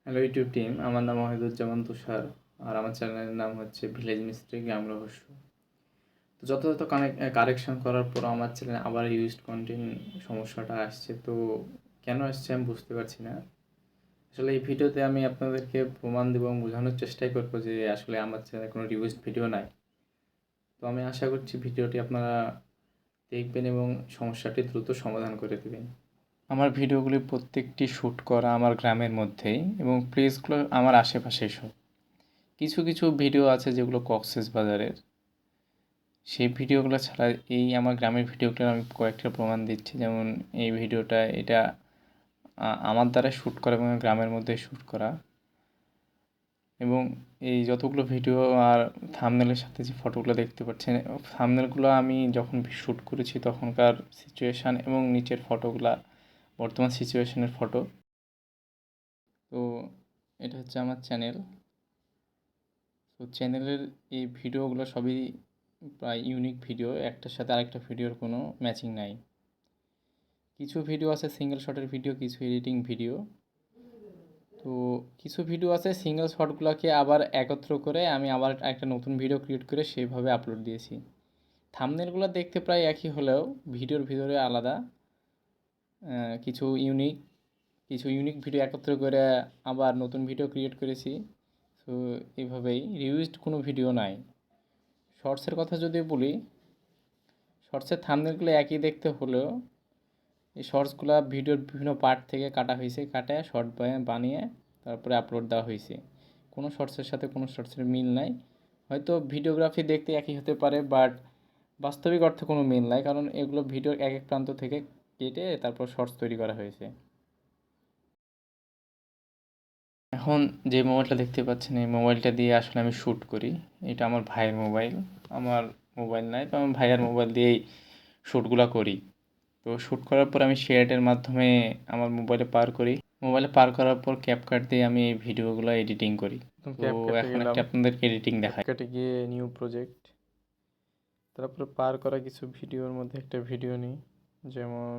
Hello YouTube team, আমার নাম ওয়াহিদুজ্জামান তুষার। আর আমার চ্যানেলের নাম হচ্ছে ভিলেজ মিস্ত্রি গ্রাম রহস্য। তো যথাযথ কারেকশন করার পর আমার চ্যানেলে আবার ইউজড কন্টেন্ট সমস্যাটা আসছে। তো কেন আসছে আমি বুঝতে পারছি না। আসলে এই ভিডিওতে আমি আপনাদেরকে প্রমাণ দেবো এবং বোঝানোর চেষ্টাই করবো যে আসলে আমার চ্যানেলে কোনো রিউজড ভিডিও নাই। তো আমি আশা করছি ভিডিওটি আপনারা দেখবেন এবং সমস্যাটি দ্রুত সমাধান করে দেবেন। আমার ভিডিওগুলি প্রত্যেকটি শ্যুট করা আমার গ্রামের মধ্যেই এবং প্লেসগুলো আমার আশেপাশেই সব। কিছু কিছু ভিডিও আছে যেগুলো কক্সবাজারের, সেই ভিডিওগুলো ছাড়া এই আমার গ্রামের ভিডিওগুলোর আমি কয়েকটা প্রমাণ দিচ্ছি। যেমন এই ভিডিওটা, এটা আমার দ্বারা শ্যুট করা এবং গ্রামের মধ্যে শ্যুট করা। এবং এই যতগুলো ভিডিও আর থাম্বনেলের সাথে যে ফটোগুলো দেখতে পাচ্ছেন, থাম্বনেলগুলো আমি যখন শ্যুট করেছি তখনকার সিচুয়েশান এবং নিচের ফটোগুলা বর্তমান সিচুয়েশানের ফটো। তো এটা হচ্ছে আমার চ্যানেল। তো চ্যানেলের এই ভিডিওগুলো সবই প্রায় ইউনিক ভিডিও, একটার সাথে আরেকটা ভিডিওর কোনো ম্যাচিং নাই। কিছু ভিডিও আছে সিঙ্গেল শটের ভিডিও, কিছু এডিটিং ভিডিও। তো কিছু ভিডিও আছে সিঙ্গেল শটগুলোকে আবার একত্র করে আমি আবার একটা নতুন ভিডিও ক্রিয়েট করে সেইভাবে আপলোড দিয়েছি। থাম্বনেলগুলো দেখতে প্রায় একই হলেও ভিডিওর ভিতরে আলাদা কিছু ইউনিক ভিডিও একত্র করে আবার নতুন ভিডিও ক্রিয়েট করেছি। তো এইভাবেই রিউজড কোনো ভিডিও নাই। শর্টসের কথা যদি বলি, শর্টসের থাম্বনেলগুলো একই দেখতে হলেও এই শর্টসগুলো ভিডিওর বিভিন্ন পার্ট থেকে কাটা হয়েছে, কাটায় শর্ট বানিয়ে তারপরে আপলোড দেওয়া হয়েছে। কোনো শর্টসের সাথে কোনো শর্টসের মিল নাই। হয়তো ভিডিওগ্রাফি দেখতে একই হতে পারে, বাট বাস্তবিক অর্থে কোনো মিল নাই, কারণ এগুলো ভিডিওর এক এক প্রান্ত থেকে কেটে তারপর শর্টস তৈরি করা হয়েছে। এখন যে মোবাইলটা দেখতে পাচ্ছেন, এই মোবাইলটা দিয়ে আসলে আমি শ্যুট করি। এটা আমার ভাইয়ের মোবাইল, আমার মোবাইল নাই, তো আমার ভাইয়ের মোবাইল দিয়েই শ্যুটগুলো করি। তো শ্যুট করার পর আমি শেয়ারের মাধ্যমে আমার মোবাইলে পার করার পর ক্যাপকাট দিয়ে আমি এই ভিডিওগুলো এডিটিং করি। তো এখন একটা আপনাদেরকে এডিটিং দেখাই। ক্যাপকাটে গিয়ে নিউ প্রজেক্ট, তারপরে পার করা কিছু ভিডিওর মধ্যে একটা ভিডিও নিই। যেমন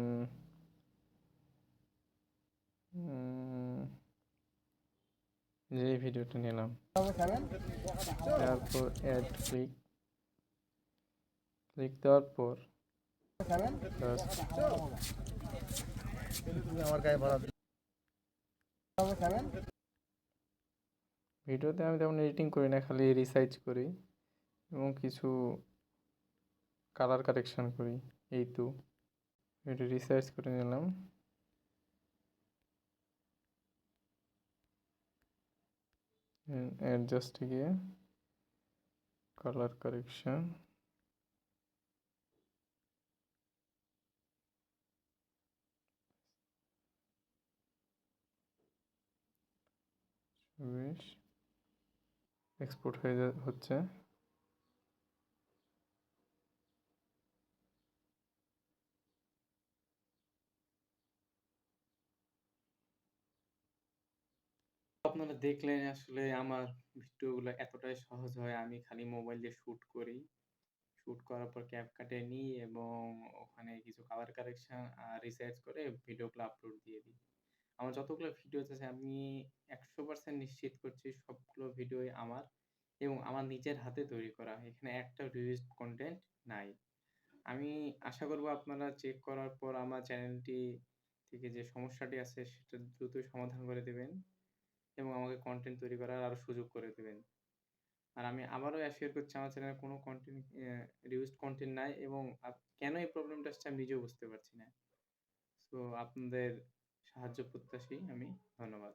যে ভিডিওটা নিলাম, তারপর অ্যাড ক্লিক দেওয়ার পর ভিডিওতে আমি তেমন এডিটিং করি না, খালি রিসাইজ করি এবং কিছু কালার কারেকশন করি। এই তো এটা রিসার্চ করে নিলাম। অ্যাডজাস্টে গিয়ে কালার কারেকশন, বেশ এক্সপোর্ট হচ্ছে। আপনারা দেখলেন আসলে আমার ভিডিওগুলো এতটাই সহজ হয়। আমি খালি মোবাইল দিয়ে শ্যুট করি। শ্যুট করার পর ক্যাপকাটে নিই এবং ওখানে কিছু কালার কারেকশন আর রিসার্চ করে ভিডিওগুলো আপলোড দিয়ে দিই। আমার যতগুলো ভিডিও আছে আমি 100% নিশ্চিত করছি সবগুলো ভিডিওই আমার এবং আমার নিজের হাতে তৈরি করা। এখানে একটা রিউজড কনটেন্ট নাই। আমি আশা করব আপনারা চেক করার পর আমার চ্যানেলটি থেকে যে সমস্যাটি আছে সেটা দ্রুতই সমাধান করে দেবেন এবং আমাকে কনটেন্ট তৈরি করার আরো সুযোগ করে দেবেন। আর আমি আবারও অ্যাসিওর করছি আমার চ্যানেলে কোনো রিউজড কনটেন্ট নাই এবং কেন এই প্রবলেমটা আসছে আমি নিজেও বুঝতে পারছি না। সো আপনাদের সাহায্য প্রত্যাশী আমি। ধন্যবাদ।